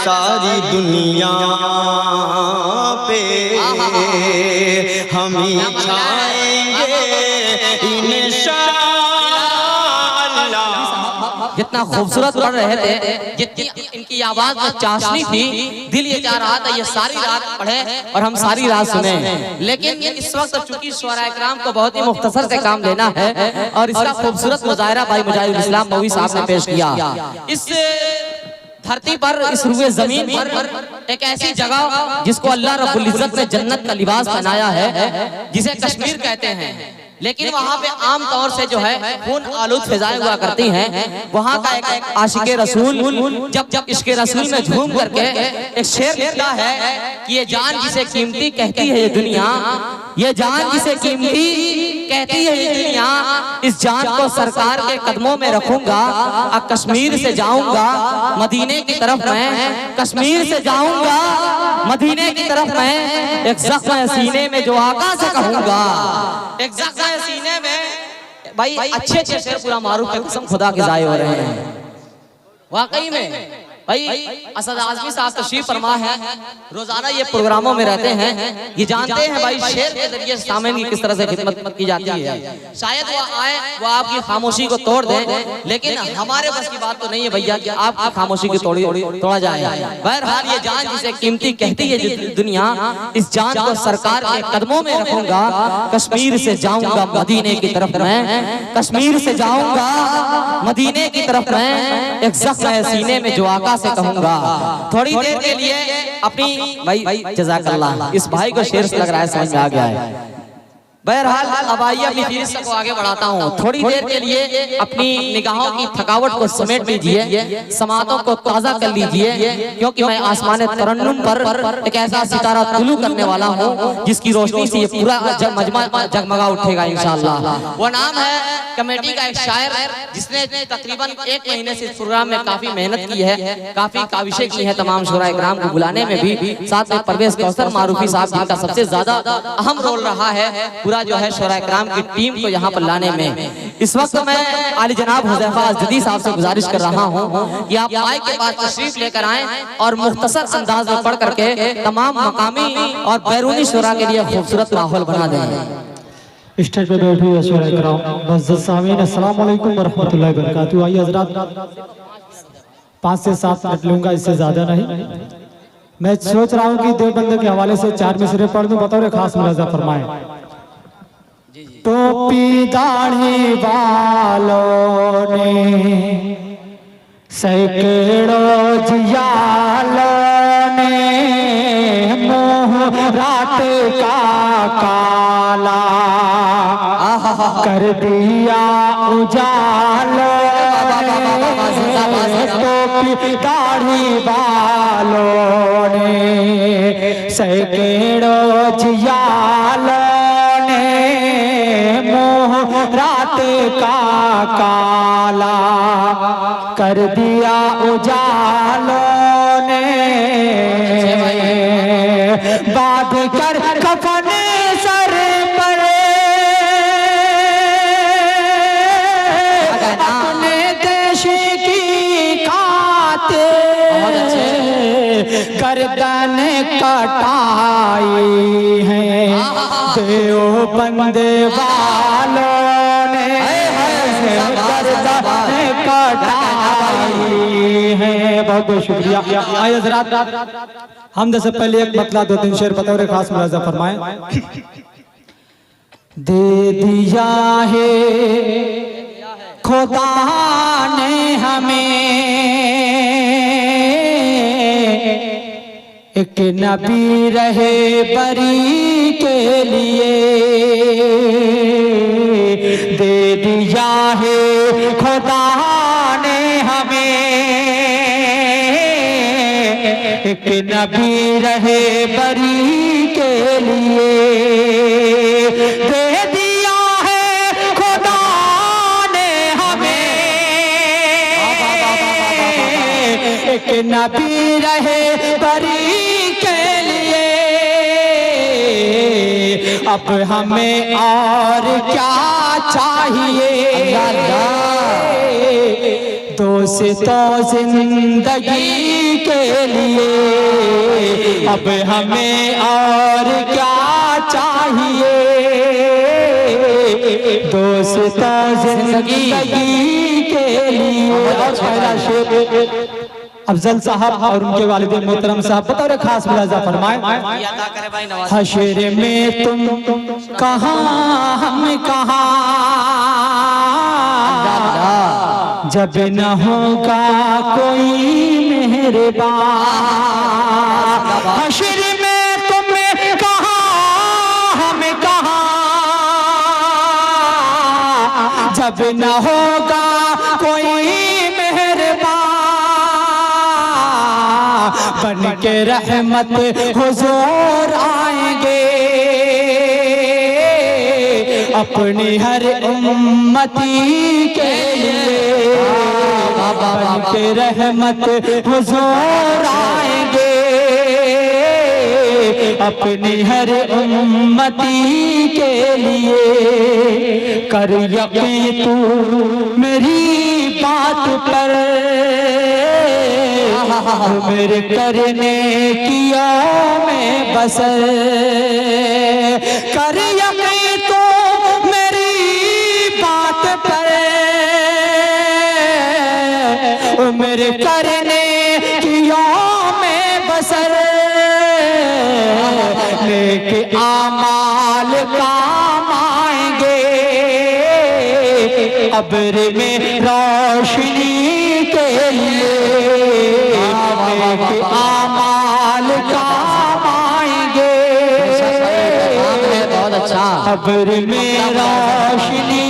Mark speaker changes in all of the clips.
Speaker 1: सारी दुनिया पे हम ही छाएंगे इंशाअल्लाह।
Speaker 2: जितना खूबसूरत पढ़ रहे थे, जितनी इनकी आवाज में चाशनी थी, दिल ये चाह रहा था ये सारी रात पढ़े और हम सारी रात सुने। लेकिन इस वक्त चूंकि शुअरा इकराम को बहुत ही मुख्तसर से काम लेना है और इसका खूबसूरत मुजाहिरा भाई मुजाहिदुल इस्लाम मौलवी साहब ने पेश किया। इस धरती पर, इस रुए जमीन पर एक ऐसी जगह जिसको अल्लाह रब्बुल इज्जत ने जन्नत का लिबास पहनाया है, जिसे कश्मीर कहते हैं, लेकिन वहाँ पे आम तौर से जो है खून आलूद फिजाएं हुआ करती हैं। वहाँ का एक आशिके रसूल जब इश्क़े रसूल में झूम करके एक शेर लिखता है कि ये जान जिसे कीमती कहती है ये दुनिया, ये जान जिसे कीमती कहती है ये दुनिया, इस जान को सरकार के कदमों में रखूंगा, अब कश्मीर से जाऊंगा मदीने की तरफ मैं, कश्मीर से जाऊंगा मदीने की तरफ मैं, एक ज़ख्म सीने में जो आका से कहूंगा, एक ज़ख्म सीने में। भाई अच्छे अच्छे शेर पूरा मारूफ है, कसम खुदा के ज़ाये हो रहे हैं वाकई में। भाई असद आज़मी साहब तशरीफ फरमा है, रोजाना ये प्रोग्रामों में रहते हैं, ये जानते हैं भाई शेर के जरिए सामने की किस तरह से खिदमत की जाती है। शायद वो आए, वो आपकी खामोशी को तोड़ दें, लेकिन हमारे बस की बात तो नहीं है भैया कि आपकी खामोशी को तोड़ा जाए। बहरहाल ये जान जिसे कीमती कहती है दुनिया, इस जान को सरकार के कदमों में रखूंगा, कश्मीर से जाऊंगा मदीने की तरफ मैं, कश्मीर से जाऊंगा मदीने की तरफ मैं, एक ज़ख्म सीने में जो आका से कहूंगा। थोड़ी देर के लिए अपनी भाई जज़ाकल्लाह, इस भाई को शेर से लग रहा है समझ में आ गया है। बहरहाल अब आइए अपनी फीस को आगे बढ़ाता हूँ। थोड़ी देर के लिए अपनी निगाहों की थकावट को समेट लीजिए, समातों को ताज़ा कर लीजिए, क्योंकि मैं आसमान तरन्नुम पर एक ऐसा सितारा तुलू करने वाला हूँ जिसकी रोशनी से ये पूरा मजमा जगमगा उठेगा इंशाअल्लाह। वो नाम है कमेटी का एक शायर जिसने तकरीबन 1 महीने से इस प्रोग्राम में काफी मेहनत की है, काफी काविशें की है तमाम शुरा इकराम को बुलाने में भी, साथ में परवेज कौसर मारूफी साहब जिनका सबसे ज्यादा अहम रोल रहा है पूरा जो है शुरा इकराम की टीम को यहाँ पर लाने में। इस वक्त मैं आली जनाब हुज़ैफा अज़दी साहब से गुजारिश कर रहा हूँ कि आप माइक के पास तशरीफ लेकर आएं और मुख्तसर अंदाज में पढ़ करके तमाम मकामी और बैरूनी शुरा के लिए खूबसूरत माहौल बना दें।
Speaker 3: स्टेज पे बैठे हुए शुरा इकराम मुअज़्ज़ज़ सामीन, अस्सलाम वालेकुम व रहमतुल्लाहि व बरकातहू। आइए हज़रात 5 से 7 मिनट लूँगा, इससे ज़्यादा नहीं। मैं सोच रहा हूँ कि देवबंद के हवाले से 4 मिसरे पढ़ दूँ, बतौर खास मुलाज़ा फरमाएं। टोपी दाढ़ी वालों ने सैकड़ों जियालों ने मुँह रात का काला कर दिया उजालों ने, टोपी दाढ़ी वालों ने सैकड़ों जियालों रात का काला कर दिया उजालों ने, बांध कर कफन सर पर अपने देश की खातिर गर्दन कटाई है देवबंद वालों ने, गर्दन कटाई है। बहुत बहुत शुक्रिया। आइए हज़रात हमद से पहले एक मतला 2-3 शेर बतौर खास मुलाज़ा फरमाएं। दे दिया है खुदा ने हमें एक नबी रहे बरी के लिए, दे दिया है खुदा ने हमें एक नबी रहे बरी के लिए, दे दिया है खुदा ने हमें एक नबी रहे बरी के लिए। अब हमें और क्या चाहिए, दोस्तों जिंदगी के के लिए। अब हमें और क्या चाहिए, दोस्ता जिंदगी के लिए। और पहला शेर अफजल साहब और उनके वालिद मोहतरम साहब बतौर खास मुलाजा फरमाए। हशर में तुम कहाँ हम कहाँ, जब न होगा कोई मेहरबान। हशर में तुम कहाँ हम कहाँ, जब न होगा कोई बन के रहमत हुजूर आएंगे, अपनी हर उम्मती के लिए। बन के रहमत हुजूर आएंगे, अपनी हर उम्मती के लिए। कर यकीन तू मेरी बात पर, मेरे करने किया में बसर। कर यकीन तो मेरी बात पर, मेरे करने किया में बसर। लेके आमाल काम आएंगे, अब्र में रोशनी के लिए। आमाल काम आएंगे, बहुत अच्छा। अब्र में रोशनी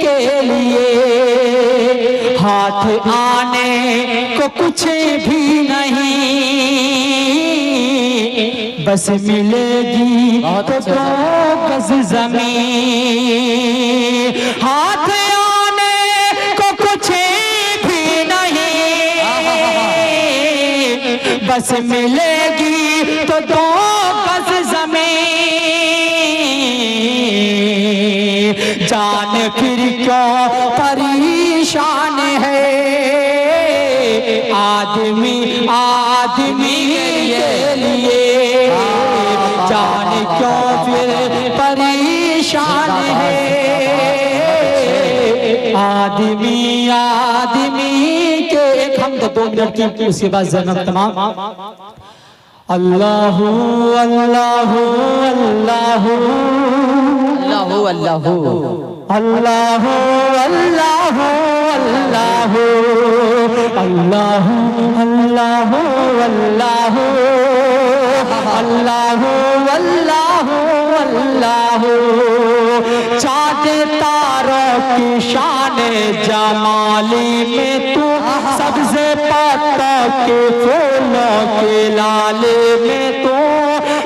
Speaker 3: के लिए। हाथ आने को कुछ भी नहीं, बस मिलेगी तो दो गज जमीन। हाथ आने को कुछ भी नहीं, बस मिलेगी तो दो गज जमीन। जान फिर क्यों परेशान है, आदमी आदमी के लिए। जान क्यों फिर परेशान है, आदमी आदमी के। एक हम 2 मिनट की, उसके बाद जन्म तमाम। अल्लाहु अल्लाहु अल्लाहु
Speaker 2: अल्लाहु अल्लाहु
Speaker 3: अल्लाहु अल्लाहु अल्लाहु अल्लाहु अल्लाहु अल्लाहु अल्लाहु अल्लाहु अल्लाहु। चाँद तारों की शान जमाली में तू, सबसे पत्तों के फूलों के लाले में तू,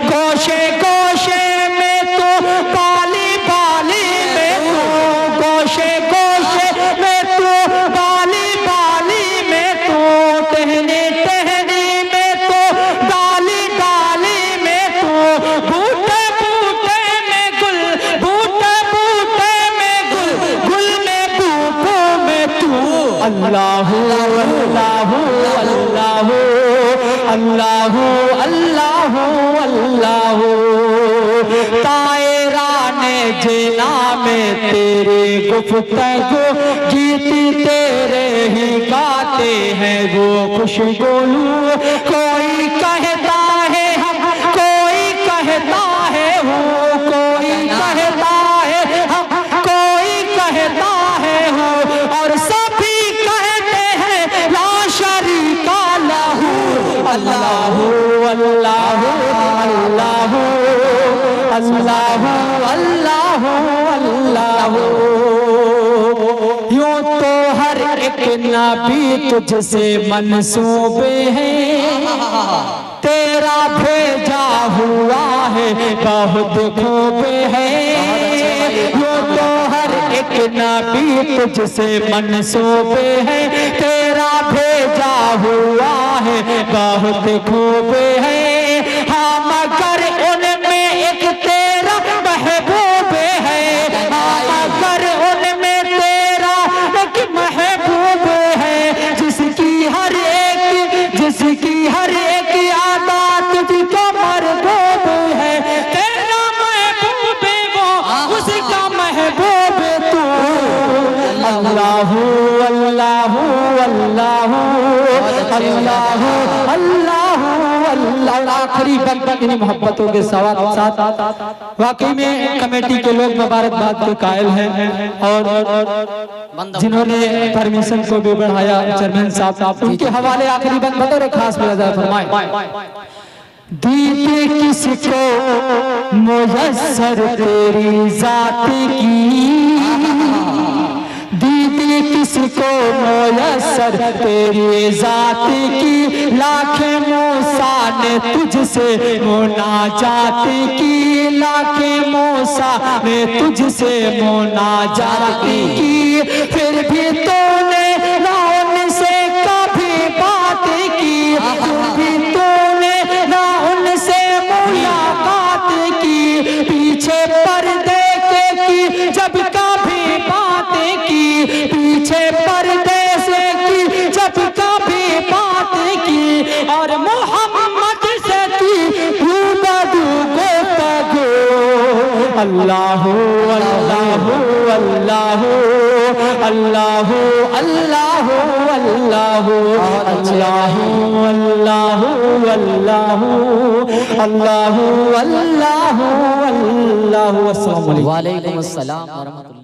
Speaker 3: गोशे गोशे में तू, बाली बाली में तू, गोशे गोशे में तू, बाली बाली में तू, टहनी टहनी में तू, डाली डाली में तू, बूटे बूटे में गुल, बूटे बूटे में गुल, गुल में बूटों में तू। अल्लाहु अल्लाहु अल्लाहु अल्लाहु अल्लाहु अल्लाहु। तायराने जिना में तेरे गुफ्तगू गीत तेरे ही गाते हैं वो खुशगोलू। कोई कहता है हम, कोई कहता है वो, कोई कहता है हम, कोई कहता है वो, और सभी कहते हैं ला शरीका लहू। अल्लाहु अल्लाहु अल्लाहु अल्लाहु अल्लाहु अल्लाहु। यूं तो हर एक नबी तुझसे मंसूबे हैं, तेरा भेजा हुआ है बहुत खूबे है। यूं तो हर एक नबी तुझसे मंसूबे हैं, तेरा भेजा हुआ है बहुत खूबे है। हाँ मगर उनमें एक तेरा महबूब है, हाँ मगर उनमें तेरा एक महबूब है, जिसकी हर अल्लाह अल्लाह अल्लाह। और आखिरी वक्त इन मोहब्बतों के साथ वाकई में कमेटी के लोग मुबारकबाद के कायल हैं और जिन्होंने परमिशन को भी बढ़ाया चेयरमैन साहब, उनके हवाले आखिरी बंद बतौर खास मुलाज़ा फरमाएं। दीते किसको मुयस्सर तेरी जात की, दीते किसको मुयस्सर तेरी जात की, लाखे मूसा ने तुझसे मुनाजात की, लाखे मूसा ने तुझसे मुनाजात की, फिर भी तूने ना उनसे कभी बात की, फिर भी तूने ना उनसे मुलाकात की, पीछे पर्दे के की जब कभी बात की, पीछे पर्दे से की जब कभी बात की, और मोहम्मद से की रूबरू गुफ्तगू। अल्लाह अल्लाह अल्लाह अल्लाह अल्लाह अल्लाह अल्लाह अल्लाह अल्लाह अल्लाह अल्लाह। अस्सलाम वालेकुम।
Speaker 2: वालेकुम अस्सलाम व रहमतुल्लाह।